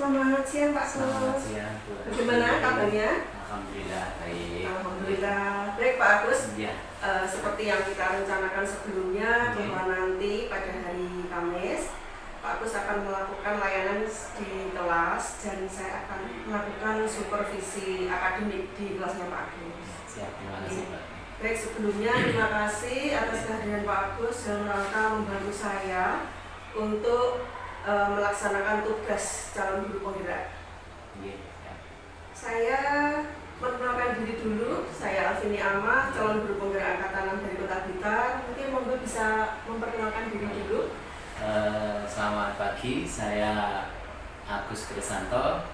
Selamat siang Pak Sus. Selamat siang Bu. Bagaimana kabarnya? Alhamdulillah baik. Alhamdulillah baik Pak Agus. Iya. Seperti yang kita rencanakan sebelumnya, bahwa nanti pada hari Kamis Pak Agus akan melakukan layanan di kelas dan saya akan melakukan supervisi akademik di kelasnya Pak Agus. Siap, terima kasih Pak. Baik, sebelumnya terima kasih atas kehadiran Pak Agus dalam rangka membantu saya untuk melaksanakan tugas calon guru penggerak. Iya. Ya. Saya memperkenalkan diri dulu. Saya Alvini Ama, calon guru penggerak angkatan 6 dari Kota Blitar. Mungkin monggo bisa memperkenalkan diri dulu. Selamat pagi, saya Agus Krisanto,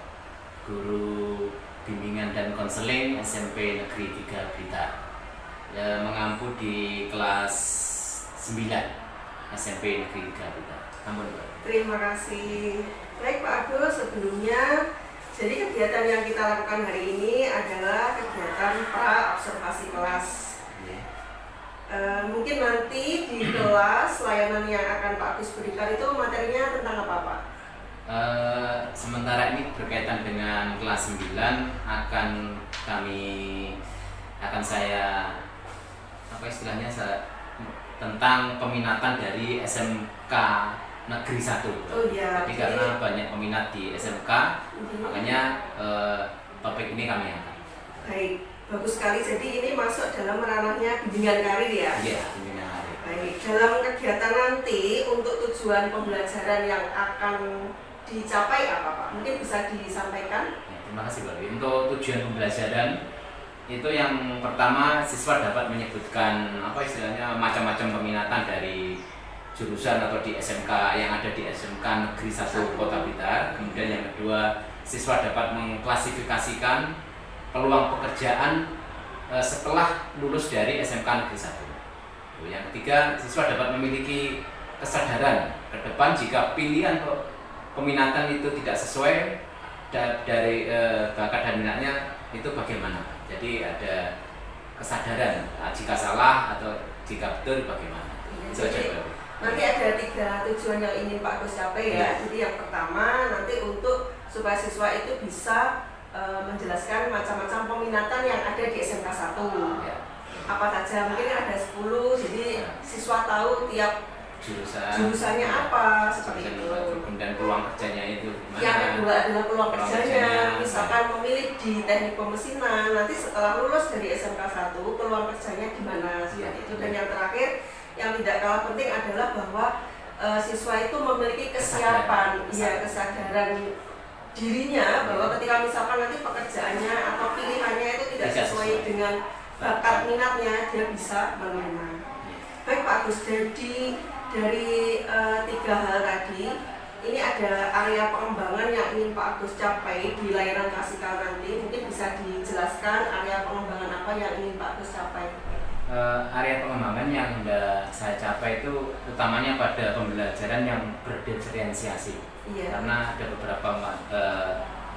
guru bimbingan dan konseling SMP Negeri 3 Blitar. Mengampu di kelas 9 SMP Negeri 3 Blitar. Ampun, Pak. Terima kasih. Baik Pak Agus, sebelumnya jadi kegiatan yang kita lakukan hari ini adalah kegiatan pra-observasi kelas. Mungkin nanti di kelas layanan yang akan Pak Agus berikan itu materinya tentang apa Pak? Sementara ini berkaitan dengan kelas 9 akan saya tentang peminatan dari SMK Negeri 1. Oh iya. Jadi karena banyak peminat di SMK, makanya topik ini kami angkat. Baik, bagus sekali. Jadi ini masuk dalam ranahnya bimbingan karir ya? Iya, bimbingan karir. Baik, dalam kegiatan nanti untuk tujuan pembelajaran yang akan dicapai apa Pak? Mungkin bisa disampaikan? Ya, terima kasih Pak. Untuk tujuan pembelajaran itu yang pertama, siswa dapat menyebutkan macam-macam peminatan dari jurusan atau di SMK yang ada di SMK Negeri 1 Kota Blitar. Kemudian yang kedua, siswa dapat mengklasifikasikan peluang pekerjaan setelah lulus dari SMK Negeri 1. Yang ketiga, siswa dapat memiliki kesadaran ke depan jika pilihan peminatan itu tidak sesuai dari bakat dan minatnya itu bagaimana. Jadi ada kesadaran jika salah atau jika betul bagaimana. Nanti ada 3 tujuan yang ingin Pak Agus capai ya. Jadi yang pertama nanti untuk supaya siswa itu bisa menjelaskan macam-macam peminatan yang ada di SMK 1. Ya. Apa saja, mungkin ada 10, jadi siswa tahu tiap jurusannya apa, seperti itu. Kemudian peluang kerjanya itu gimana? Yang kedua adalah peluang kerjanya. Misalkan memilih di teknik pemesinan, nanti setelah lulus dari SMK 1 peluang kerjanya gimana, seperti itu. Dan yang terakhir yang tidak kalah penting adalah bahwa siswa itu memiliki kesiapan, kesadaran dirinya bahwa ketika misalkan nanti pekerjaannya atau pilihannya itu tidak sesuai dengan bakat minatnya, dia bisa menerima. Baik Pak Agus, jadi dari 3 hal tadi, ini ada area pengembangan yang ingin Pak Agus capai di layanan klasikal nanti. Mungkin bisa dijelaskan area pengembangan apa yang ingin Pak Agus capai? Area pengembangan yang hendak saya capai itu utamanya pada pembelajaran yang berdiferensiasi. Iya. Karena ada beberapa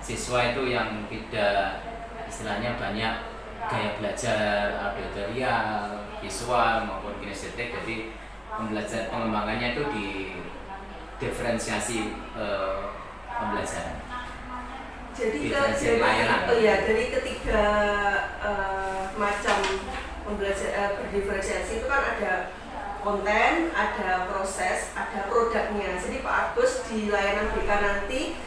siswa itu yang tidak istilahnya banyak gaya belajar auditorial, visual maupun kinestetik. Jadi pengembangannya itu di diferensiasi pembelajaran. Jadi dari ketiga macam berdiferensiasi itu kan ada konten, ada proses, ada produknya. Jadi Pak Agus di layanan BK nanti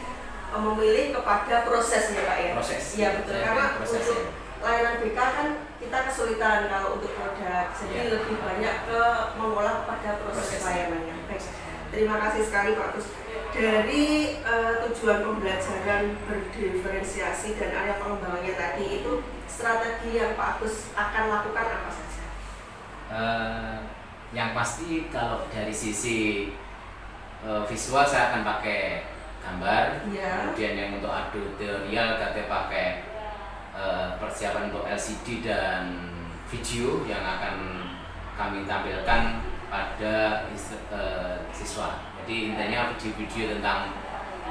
memilih kepada proses ya Pak ya? Proses. Iya betul, karena untuk layanan BK kan kita kesulitan kalau untuk produk. Jadi lebih banyak ke mengolah pada proses layanannya. Baik. Terima kasih sekali Pak Agus. Dari tujuan pembelajaran berdiferensiasi dan area pengembangannya tadi, itu strategi yang Pak Agus akan lakukan apa saja? Yang pasti kalau dari sisi visual saya akan pakai gambar. Kemudian yang untuk auditorial katanya pakai persiapan untuk LCD dan video yang akan kami tampilkan pada siswa. Jadi intinya video-video tentang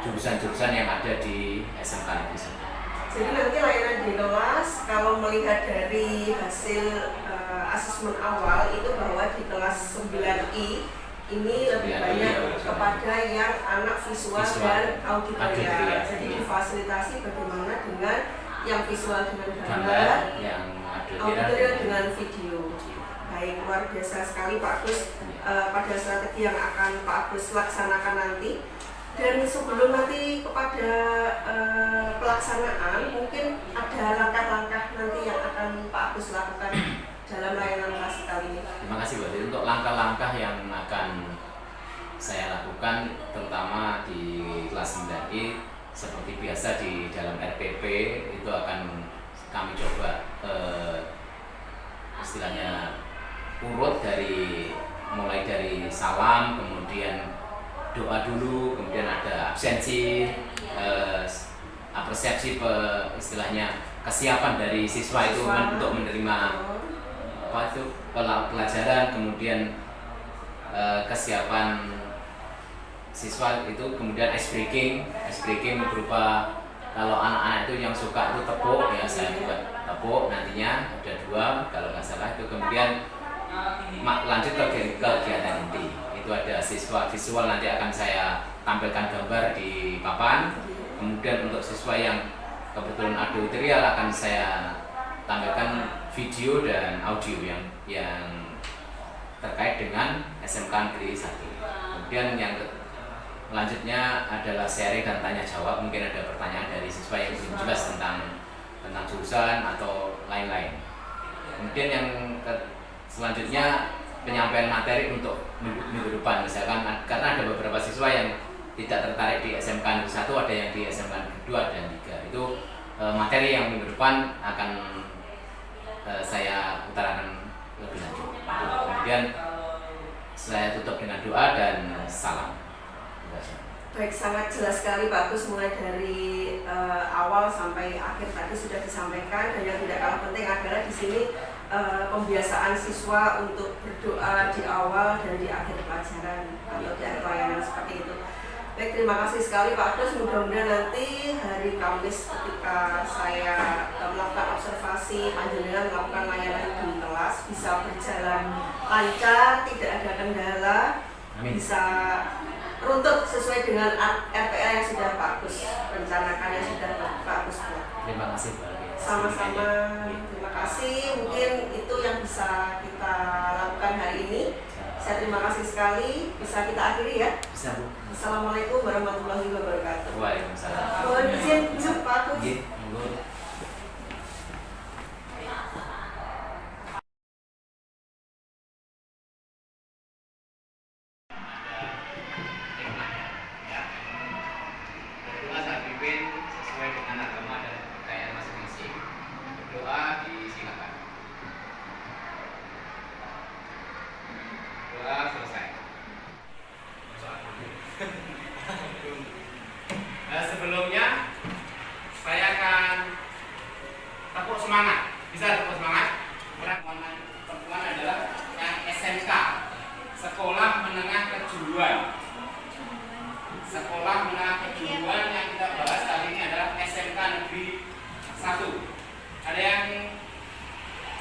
jurusan-jurusan yang ada di SMK Negeri 1. Jadi nanti layanan di kelas kalau melihat dari hasil asesmen awal itu bahwa di kelas 9I ini lebih banyak kepada yang anak visual dan auditoria. Jadi ya. difasilitasi bagaimana dengan yang visual dengan gambar, yang auditoria dengan video. Baik, luar biasa sekali Pak Agus pada strategi yang akan Pak Agus laksanakan nanti. Dan sebelum nanti kepada pelaksanaan, mungkin ada langkah-langkah nanti yang akan Pak Agus lakukan dalam layanan kelas kali ini. Terima kasih Bu. Untuk langkah-langkah yang akan saya lakukan, terutama di kelas 9I, seperti biasa di dalam RPP itu akan kami coba istilahnya urut mulai dari salam, kemudian doa dulu, kemudian ada absensi, persepsi istilahnya kesiapan dari siswa itu untuk menerima pelajaran, kemudian kesiapan siswa itu, kemudian ice breaking berupa kalau anak-anak itu yang suka itu tepuk, ya saya buat tepuk, nantinya ada 2 kalau nggak salah itu, kemudian lanjut ke kegiatan inti. Itu ada siswa visual, nanti akan saya tampilkan gambar di papan. Kemudian untuk siswa yang kebetulan auditoria akan saya tampilkan video dan audio yang terkait dengan SMK Negeri 1. Kemudian yang selanjutnya adalah sharing dan tanya jawab. Mungkin ada pertanyaan dari siswa yang belum jelas tentang jurusan atau lain-lain. Kemudian yang selanjutnya penyampaian materi untuk minggu depan, misalkan karena ada beberapa siswa yang tidak tertarik di SMK Negeri 1, ada yang di SMK Negeri 2 dan 3. Itu materi yang minggu depan akan saya utarakan lebih lanjut. Kemudian saya tutup dengan doa dan salam. Baik, sangat jelas sekali Pak Agus, mulai dari awal sampai akhir tadi sudah disampaikan, dan yang tidak kalah penting adalah di sini pembiasaan siswa untuk berdoa di awal dan di akhir pelajaran atau di akhir layanan seperti itu. Baik, terima kasih sekali Pak Agus. Mudah-mudahan nanti hari Kamis ketika saya melakukan observasi panjenengan melakukan layanan di kelas bisa berjalan lancar, tidak ada kendala. Amin. Bisa runtut sesuai dengan RPL yang sudah Pak Agus rencanakan, yang sudah Pak Agus buat. Terima kasih Pak. Sama-sama, terima kasih. Mungkin itu yang bisa kita lakukan hari ini. Saya terima kasih sekali. Bisa kita akhiri ya? Bisa Bu. Assalamualaikum warahmatullahi wabarakatuh. Waalaikumsalam. Mohon izin masuk Pak Agus. Sesuai dengan agama dan kepercayaan masing-masing. Berdoa disilakan. Doa selesai. Sebelumnya saya akan tepuk semangat. Bisa tepuk semangat? Pertemuan adalah yang SMK, Sekolah Menengah Kejuruan. Sekolah Menengah Kejuruan yang kita bahas kali ini adalah SMK Negeri 1. Ada yang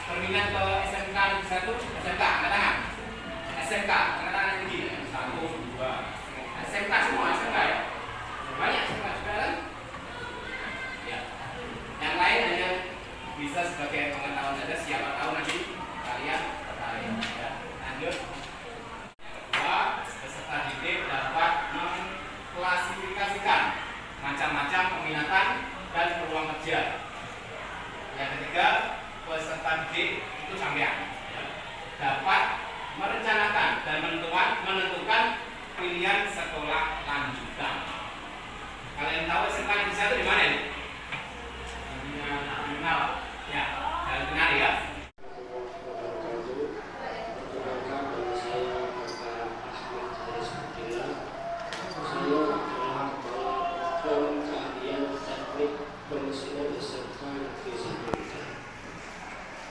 berminat ke SMK Negeri 1? SMK, angkat tangan. SMK, angkat tangan tinggi. 1, 2. SMK semua, SMK ya? Banyak SMK juga kan? Ya. Yang lain hanya bisa sebagai pengetahuan saja, siapa tahu nanti kalian tertarik. Ya. Lanjut. Peserta didik dapat mengklasifikasikan macam-macam peminatan dan peluang kerja. Yang ketiga, peserta didik itu sampean dapat merencanakan dan menentukan pilihan sekolah lanjutan. Kalian tahu SMK Negeri 1 di mana ini? Terminal. Ya, jalan tengah ya.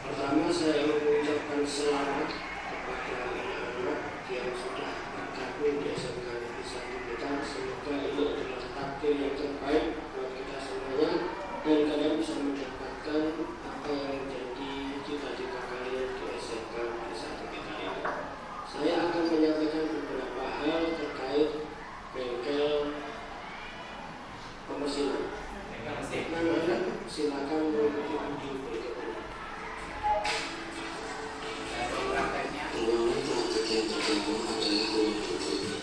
Pertama, saya mengucapkan selamat kepada anak-anak yang sudah bergabung di SMK Negeri 1 kita. Semoga ini adalah takdir yang terbaik buat kita semua. Pertama adalah ruang berguna.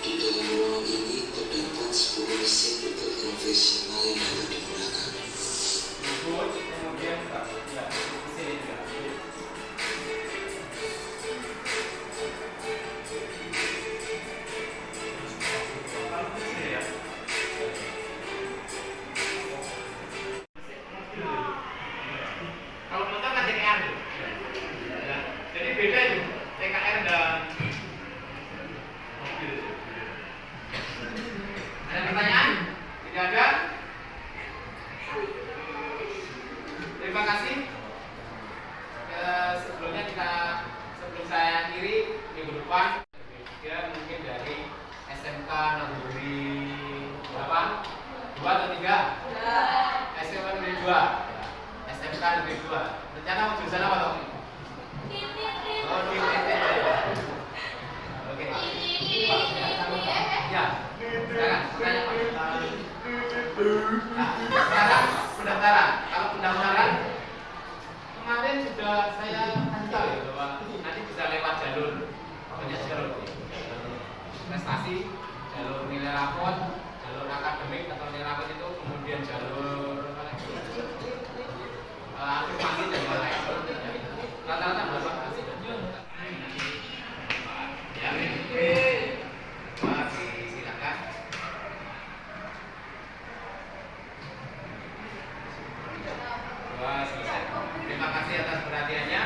Di dalam ruang ini terdapat 10 mesin debat konvensional yang dapat digunakan. Kalau motor kan TKR, jadi beda itu TKR dan mobil. Ada pertanyaan? Tidak ada? Terima kasih. Sebelum saya akhiri minggu depan, mungkin dari SMK Naguri berapa? 2 atau 3? SMK Negeri 2. SMK Negeri 2. Rencana mau jurusan apa toh? Oh, di Oke. Ya. Silakan, bertanya Pak. Nah, sekarang pendaftaran. Kalau pendaftaran kemarin sudah saya kasih tahu ya bahwa nanti bisa lewat jalur banyak jalur prestasi, jalur nilai rapot, jalur akademik atau nilai rapot itu, kemudian jalur afirmasi dan lain-lain. Rata-rata berapa kasih? Ya, silakan. Wah, selesai. Terima kasih atas perhatiannya.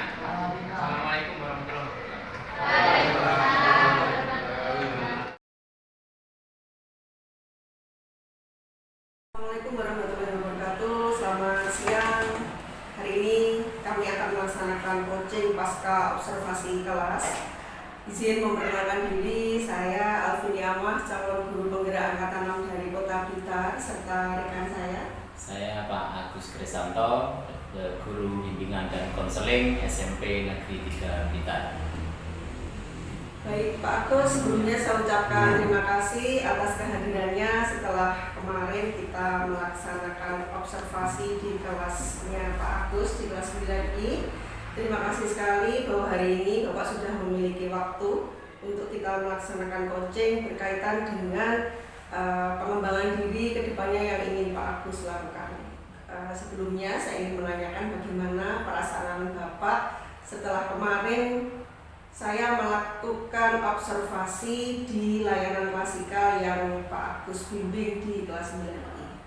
Assalamualaikum warahmatullahi wabarakatuh. Assalamualaikum warahmatullahi wabarakatuh. Selamat siang. Hari ini kami akan melaksanakan coaching pasca observasi kelas. Izin memperkenalkan diri, saya Alvini Amah, calon guru penggerak angkatan 6 dari Kota Blitar, serta rekan Saya Pak Agus Krisanto, guru bimbingan dan konseling SMP Negeri 3 Blitar. Baik Pak Agus, sebelumnya saya ucapkan terima kasih atas kehadirannya setelah kemarin kita melaksanakan observasi di kelasnya Pak Agus di kelas 9I. Terima kasih sekali bahwa hari ini Bapak sudah memiliki waktu untuk kita melaksanakan coaching berkaitan dengan pengembangan diri ke depannya yang ingin Pak Agus lakukan. Sebelumnya saya ingin menanyakan bagaimana perasaan Bapak setelah kemarin saya melakukan observasi di layanan klasikal yang Pak Agus bimbing di kelas 9I.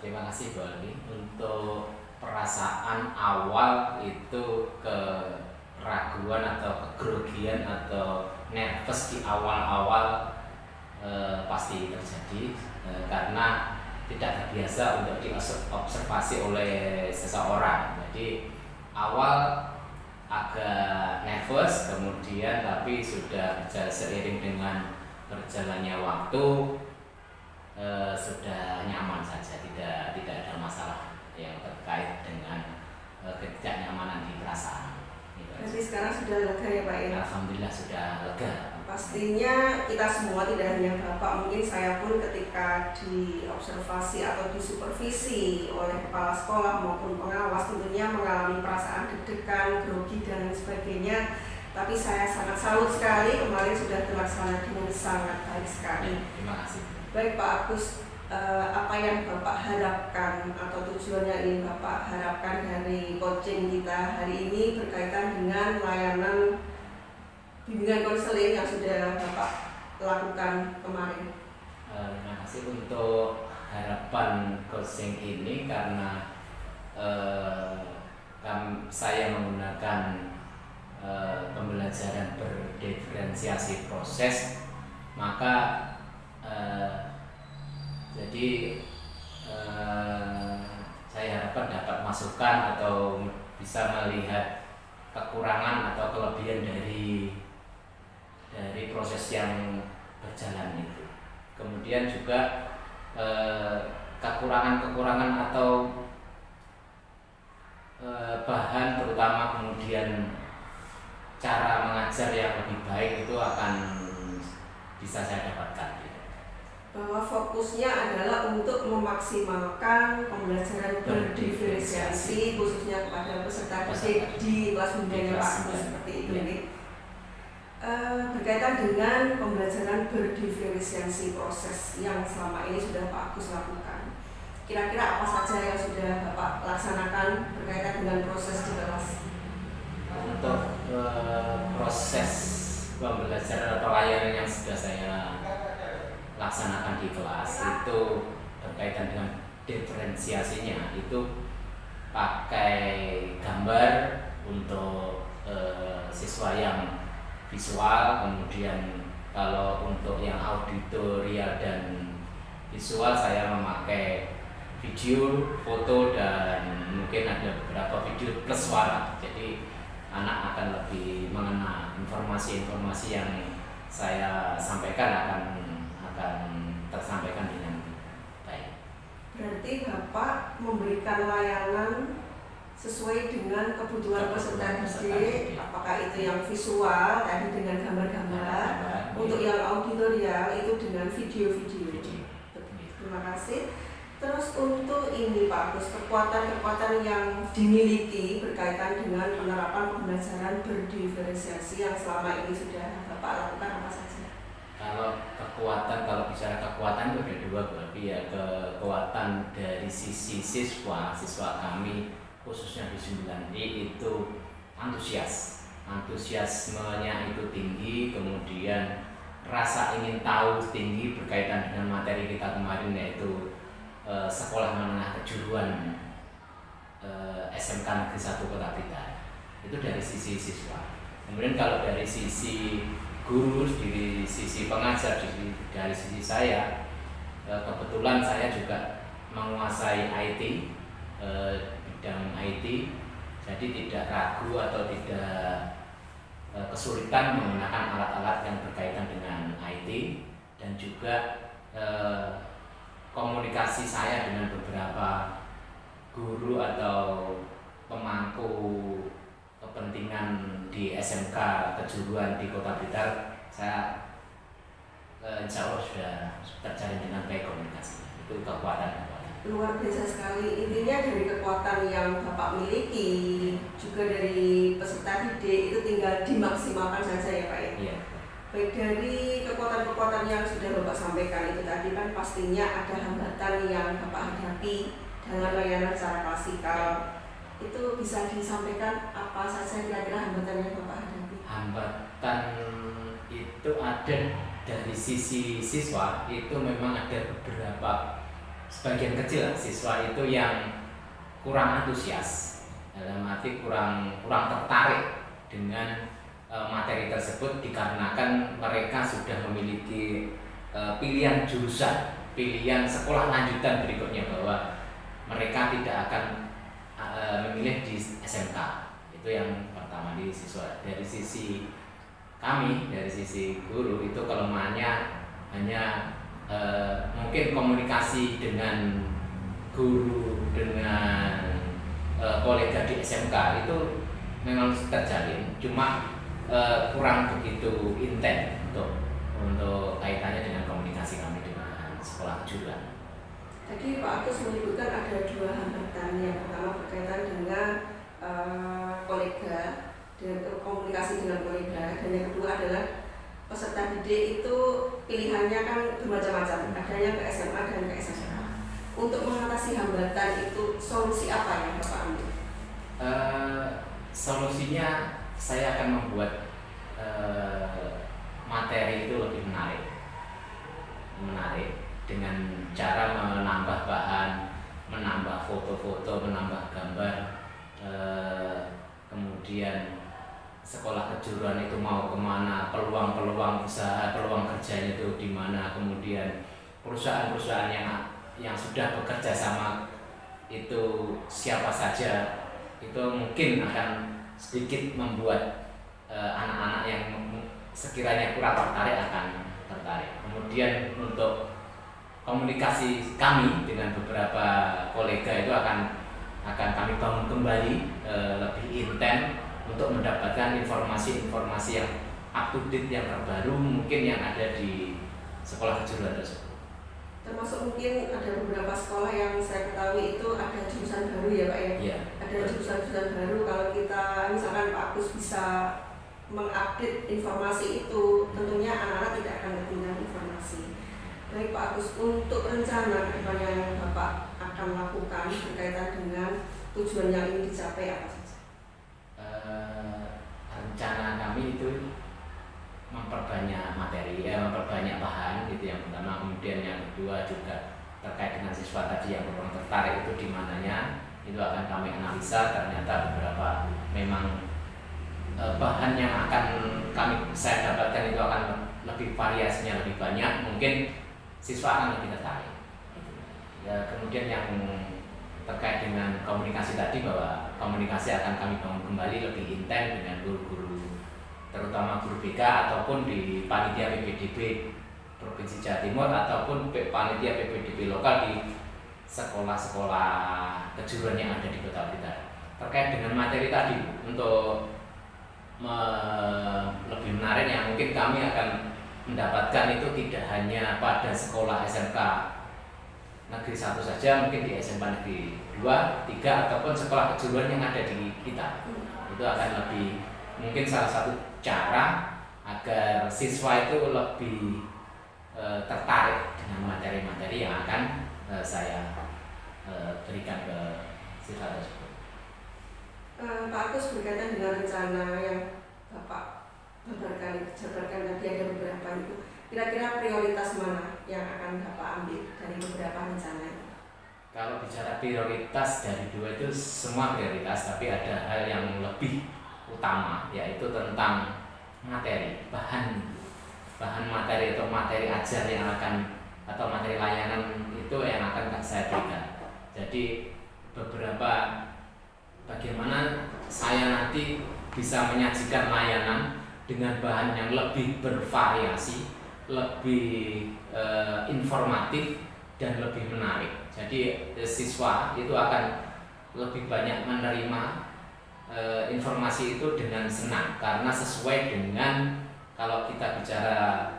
Terima kasih Bu Aldi. Untuk perasaan awal itu keraguan atau kegrogian atau nervous di awal-awal pasti terjadi karena tidak terbiasa untuk diobservasi oleh seseorang. Jadi awal agak nervous, kemudian tapi sudah seiring dengan berjalannya waktu sudah nyaman saja, tidak ada masalah yang terkait dengan ketidaknyamanan di perasaan. Jadi sekarang sudah lega ya Pak ya? Alhamdulillah sudah lega. Pastinya kita semua, tidak hanya Bapak, mungkin saya pun ketika diobservasi atau disupervisi oleh kepala sekolah maupun pengawas tentunya mengalami perasaan deg-degan, grogi dan sebagainya. Tapi saya sangat salut sekali kemarin sudah terlaksana dengan sangat baik sekali. Terima kasih. Baik Pak Agus, apa yang Bapak harapkan atau tujuan yang ingin Bapak harapkan dari coaching kita hari ini berkaitan dengan layanan bimbingan konseling yang sudah Bapak lakukan kemarin? Terima kasih untuk harapan coaching ini karena saya menggunakan pembelajaran berdiferensiasi proses, maka jadi saya harapkan dapat masukan atau bisa melihat kekurangan atau kelebihan dari proses yang berjalan itu. Kemudian juga kekurangan-kekurangan atau bahan, terutama kemudian cara mengajar yang lebih baik itu akan bisa saya dapatkan. Bahwa fokusnya adalah untuk memaksimalkan pembelajaran berdiferensiasi khususnya kepada peserta didik di kelas bimbingan Pak Agus seperti itu. Berkaitan dengan pembelajaran berdiferensiasi proses yang selama ini sudah Pak Agus lakukan. Kira-kira apa saja yang sudah Bapak laksanakan berkaitan dengan proses di kelas? Untuk proses pembelajaran atau layanan yang sudah saya laksanakan di kelas itu berkaitan dengan diferensiasinya, itu pakai gambar untuk siswa yang visual, kemudian kalau untuk yang auditorial dan visual saya memakai video, foto, dan mungkin ada beberapa video plus suara. Jadi anak akan lebih mengenal informasi-informasi yang saya sampaikan akan tersampaikan dengan baik. Berarti Bapak memberikan layanan sesuai dengan kebutuhan peserta didik, apakah itu yang visual tadi dengan gambar-gambar, untuk yang auditorial itu dengan video-video. Terima kasih. Terus untuk ini Pak Agus, kekuatan-kekuatan yang dimiliki berkaitan dengan penerapan pembelajaran berdiferensiasi yang selama ini sudah Bapak lakukan apa saja? Kalau bicara kekuatan itu ada dua, berarti ya kekuatan dari sisi siswa kami khususnya di 9I itu antusiasmenya itu tinggi, kemudian rasa ingin tahu tinggi berkaitan dengan materi kita kemarin, yaitu sekolah menengah kejuruan SMK Negeri 1 Kota Blitar. Itu dari sisi siswa. Kemudian kalau dari sisi guru, dari sisi pengajar, dari sisi saya, kebetulan saya juga menguasai IT, bidang IT, jadi tidak ragu atau tidak kesulitan menggunakan alat-alat yang berkaitan dengan IT, dan juga komunikasi saya dengan beberapa guru atau pemangku kepentingan di SMK kejuruan di Kota Blitar, saya insya Allah sudah terjalin dengan baik komunikasi. Itu kekuatan. Luar biasa sekali. Intinya dari kekuatan yang Bapak miliki, juga dari peserta didik, itu tinggal dimaksimalkan saja ya Pak ya? Iya. Baik, dari kekuatan-kekuatan yang sudah Bapak sampaikan itu tadi kan pastinya ada hambatan yang Bapak hadapi dalam layanan secara klasikal. Itu bisa disampaikan apa saja kira-kira hambatan yang Bapak hadapi? Hambatan itu ada dari sisi siswa, itu memang ada beberapa, sebagian kecil siswa itu yang kurang antusias, dalam arti kurang tertarik dengan materi tersebut, dikarenakan mereka sudah memiliki pilihan jurusan, pilihan sekolah lanjutan berikutnya, bahwa mereka tidak akan memilih di SMK. Itu yang pertama di siswa. Dari sisi kami, dari sisi guru, itu kelemahannya hanya mungkin komunikasi dengan guru, dengan kolega di SMK itu memang terjalin, cuma kurang begitu intens untuk kaitannya dengan komunikasi kami dengan sekolah kejuruan. Tadi Pak Agus menyebutkan ada dua hambatan. Yang pertama berkaitan dengan kolega, dengan komunikasi dengan kolega, dan yang kedua adalah peserta didik itu pilihannya kan bermacam-macam, adanya ke SMA dan ke SMK. Untuk mengatasi hambatan itu solusi apa yang Bapak ambil? Solusinya saya akan membuat materi itu lebih menarik dengan cara menambah bahan, menambah foto-foto, menambah gambar, kemudian sekolah kejuruan itu mau kemana, peluang-peluang usaha, peluang kerjanya itu di mana, kemudian perusahaan-perusahaan yang sudah bekerja sama itu siapa saja, itu mungkin akan sedikit membuat anak-anak yang sekiranya kurang tertarik akan tertarik. Kemudian untuk komunikasi kami dengan beberapa kolega itu akan kami bangun kembali lebih intens untuk mendapatkan informasi-informasi yang up to date, yang terbaru mungkin yang ada di sekolah kejuruan tersebut. Termasuk mungkin ada beberapa sekolah yang saya ketahui itu ada jurusan baru ya Pak ya? Iya. Ada jurusan-jurusan baru. Kalau kita misalkan Pak Agus bisa mengupdate informasi itu, tentunya anak-anak tidak akan ketinggalan informasi. Baik Pak Agus, untuk rencana ke depan yang Bapak akan lakukan berkaitan dengan tujuan yang ingin dicapai apa saja? Rencana kami itu memperbanyak materi, memperbanyak bahan gitu yang pertama. Kemudian yang kedua juga terkait dengan siswa tadi yang kurang tertarik itu di mananya, itu akan kami analisa. Ternyata beberapa memang bahan yang akan saya dapatkan itu akan lebih variasinya lebih banyak, mungkin siswa akan lebih tertarik. Ya, kemudian yang terkait dengan komunikasi tadi, bahwa komunikasi akan kami bangun kembali lebih intens dengan guru-guru, terutama guru BK ataupun di panitia PPDB Provinsi Jawa Timur ataupun panitia PPDB lokal di sekolah-sekolah kejuruan yang ada di Kota Blitar. Terkait dengan materi tadi, untuk lebih menarik yang mungkin kami akan mendapatkan itu tidak hanya pada sekolah SMK Negeri 1 saja, mungkin di SMK Negeri 2, 3 ataupun sekolah kejuruan yang ada di kita. Itu akan lebih, mungkin salah satu cara agar siswa itu lebih tertarik dengan materi-materi yang akan saya berikan ke siswa tersebut. Pak Agus, berkaitan dengan rencana yang Bapak jabarkan tadi ada beberapa itu, kira-kira prioritas mana yang akan Bapak ambil dari beberapa rencana itu? Kalau bicara prioritas dari dua itu semua prioritas, tapi ada hal yang lebih utama, yaitu tentang materi, bahan materi atau materi ajar yang akan, atau materi layanan itu yang akan saya berikan. Jadi beberapa bagaimana saya nanti bisa menyajikan layanan dengan bahan yang lebih bervariasi, lebih informatif dan lebih menarik. Jadi siswa itu akan lebih banyak menerima informasi itu dengan senang, karena sesuai dengan, kalau kita bicara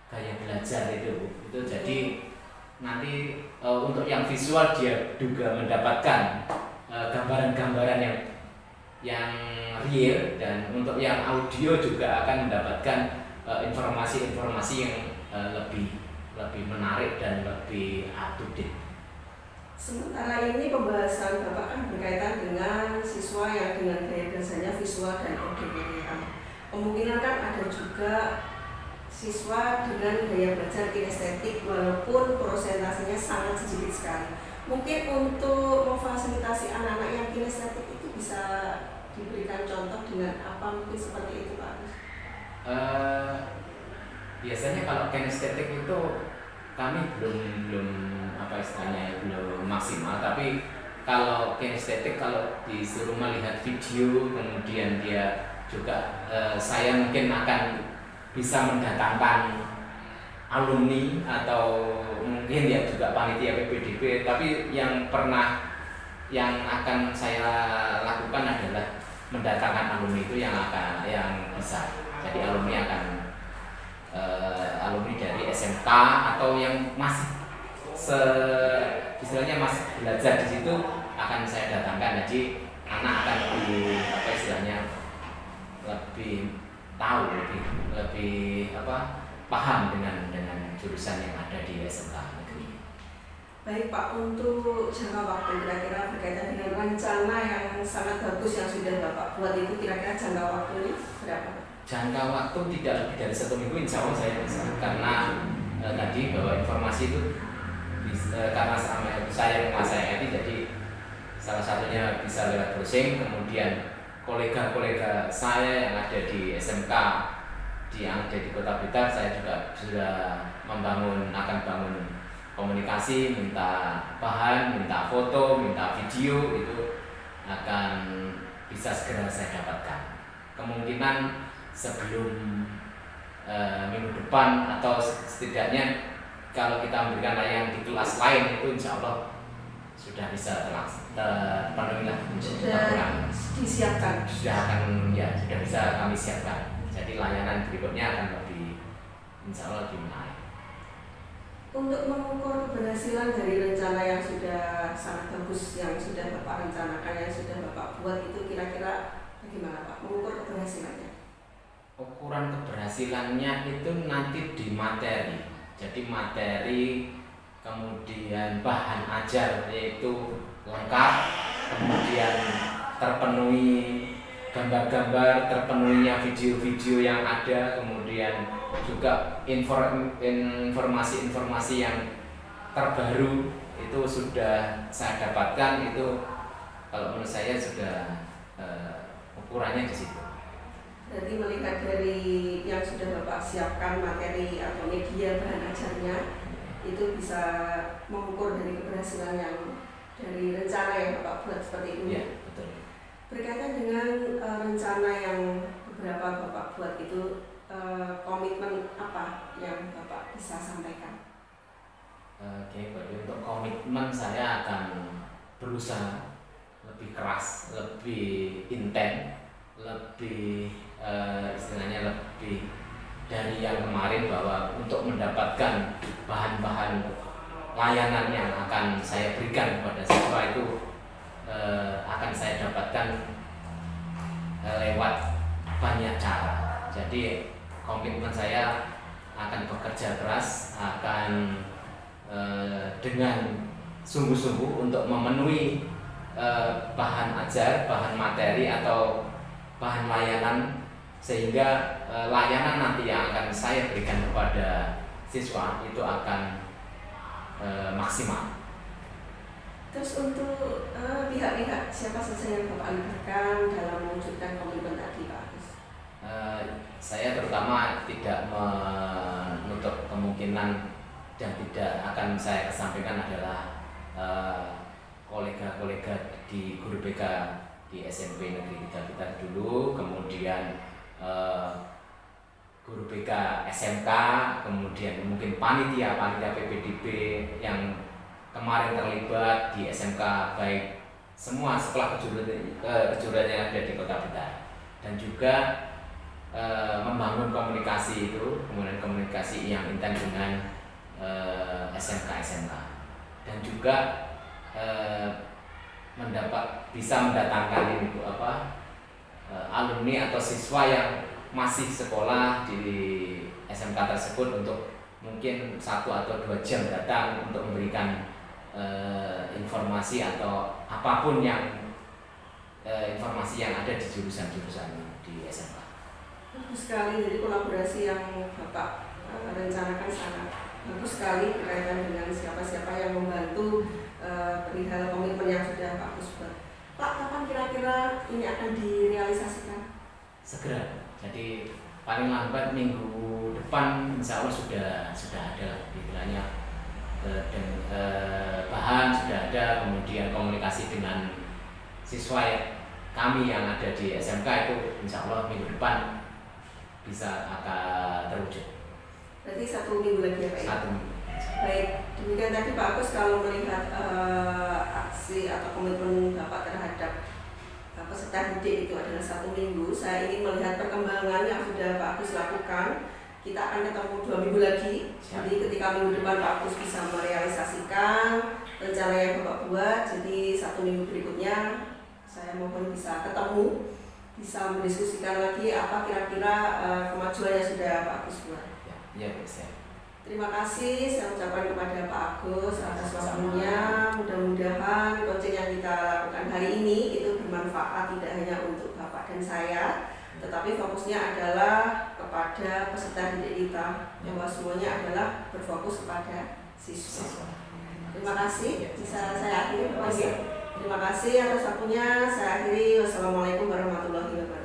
gaya belajar itu jadi nanti untuk yang visual dia juga mendapatkan gambaran-gambaran yang real, dan untuk yang audio juga akan mendapatkan informasi-informasi yang lebih menarik dan lebih up to date. Sementara ini pembahasan Bapak kan berkaitan dengan siswa yang dengan gaya belajarnya visual dan audiovizual. Kemungkinan kan ada juga siswa dengan gaya belajar kinestetik, walaupun prosentasenya sangat sedikit sekali. Mungkin untuk memfasilitasi anak-anak yang kinestetik itu bisa diberikan contoh dengan apa, mungkin seperti itu Pak Agus? Biasanya kalau kinestetik itu kami belum apa istilahnya, belum maksimal. Tapi kalau kinestetik, kalau disuruh melihat video, kemudian dia juga saya mungkin akan bisa mendatangkan alumni atau mungkin ya juga panitia PPDB. Tapi yang akan saya lakukan adalah mendatangkan alumni itu yang bisa. Jadi alumni akan alumni dari SMK atau yang masih istilahnya masih belajar di situ akan saya datangkan. Jadi anak akan lebih apa istilahnya, lebih tahu, lebih paham dengan jurusan yang ada di SMK negeri. Baik Pak, untuk jangka waktu kira-kira berkaitan dengan rencana yang sangat bagus yang sudah Bapak buat itu, kira-kira jangka waktu ini berapa? Jangka waktu tidak lebih dari 1 minggu, insya Allah saya bisa. Karena tadi bahwa informasi itu karena saya menguasai IT, jadi salah satunya bisa lewat browsing. Kemudian kolega-kolega saya yang ada di SMK yang ada di Kota Blitar, saya juga sudah akan bangun komunikasi, minta bahan, minta foto, minta video, itu akan bisa segera saya dapatkan. Kemungkinan sebelum minggu depan, atau setidaknya kalau kita memberikan layanan di kelas lain, itu insya Allah sudah bisa terpenuhi lah. Sudah disiapkan. Sudah bisa kami siapkan. Jadi layanan berikutnya akan insya Allah lebih menarik. Untuk mengukur keberhasilan dari rencana yang sudah sangat bagus, yang sudah Bapak rencanakan, yang sudah Bapak buat, itu kira-kira bagaimana Pak mengukur keberhasilannya? ukuran keberhasilannya itu nanti di materi. Jadi materi, kemudian bahan ajar yaitu lengkap, kemudian terpenuhi gambar-gambar, terpenuhinya video-video yang ada, kemudian juga informasi-informasi yang terbaru itu sudah saya dapatkan. Itu kalau menurut saya sudah ukurannya di situ. Jadi melihat dari yang sudah Bapak siapkan materi atau media bahan ajarnya, itu bisa mengukur dari keberhasilan yang dari rencana yang Bapak buat seperti itu. Ya, betul. Berkaitan dengan rencana yang beberapa Bapak buat itu, komitmen apa yang Bapak bisa sampaikan? Oke, berarti untuk komitmen saya akan berusaha lebih keras, lebih intens, lebih istilahnya lebih dari yang kemarin, bahwa untuk mendapatkan bahan-bahan layanan yang akan saya berikan kepada siswa itu akan saya dapatkan lewat banyak cara. Jadi komitmen saya akan bekerja keras, akan dengan sungguh-sungguh untuk memenuhi bahan ajar, bahan materi atau bahan layanan, sehingga layanan nanti yang akan saya berikan kepada siswa itu akan maksimal. Terus untuk pihak-pihak siapa saja yang Bapak libatkan dalam mewujudkan komitmen tadi, Pak Agus? Saya terutama tidak menutup kemungkinan dan tidak akan saya kesampingkan adalah kolega-kolega di guru BK di SMP Negeri 3 Blitar dulu, kemudian guru BK SMK, kemudian mungkin panitia PPDB yang kemarin terlibat di SMK, baik semua sekolah kejuruan yang ada di Kota Blitar, dan juga membangun komunikasi itu, kemudian komunikasi yang intens dengan SMK, dan juga bisa mendatangkan alumni atau siswa yang masih sekolah di SMK tersebut untuk mungkin 1 atau 2 jam datang untuk memberikan informasi atau apapun yang informasi yang ada di jurusan-jurusan di SMK. Bagus sekali, jadi kolaborasi yang Bapak rencanakan sangat bagus sekali berkaitan dengan siapa-siapa yang membantu perihal komitmen yang sudah Pak Agus buat. Pak, kapan kira-kira ini akan direalisasikan? Segera. Jadi paling lambat minggu depan insya Allah sudah ada istilahnya, dan bahan sudah ada, kemudian komunikasi dengan siswa kami yang ada di SMK itu insya Allah minggu depan bisa akan terwujud. Berarti 1 minggu lagi ya Pak? 1 minggu. Baik, demikian tadi Pak Agus kalau melihat aksi atau komitmen Bapak terhadap peserta didik itu adalah 1 minggu. Saya ingin melihat perkembangan yang sudah Pak Agus lakukan. Kita akan ketemu 2 minggu lagi. Jadi ketika minggu depan Pak Agus bisa merealisasikan rencana yang Bapak buat, jadi 1 minggu berikutnya saya mohon bisa ketemu, bisa mendiskusikan lagi apa kira-kira kemajuan yang sudah Pak Agus buat. Ya, bisa. Terima kasih saya ucapkan kepada Pak Agus atas waktunya. Mudah-mudahan coaching yang kita lakukan hari ini itu bermanfaat tidak hanya untuk Bapak dan saya, tetapi fokusnya adalah kepada peserta didik kita, bahwa semuanya adalah berfokus kepada siswa. Terima kasih. Bisa saya akhiri Bapak. Terima kasih atas waktunya. Saya akhiri. Wassalamualaikum warahmatullahi wabarakatuh.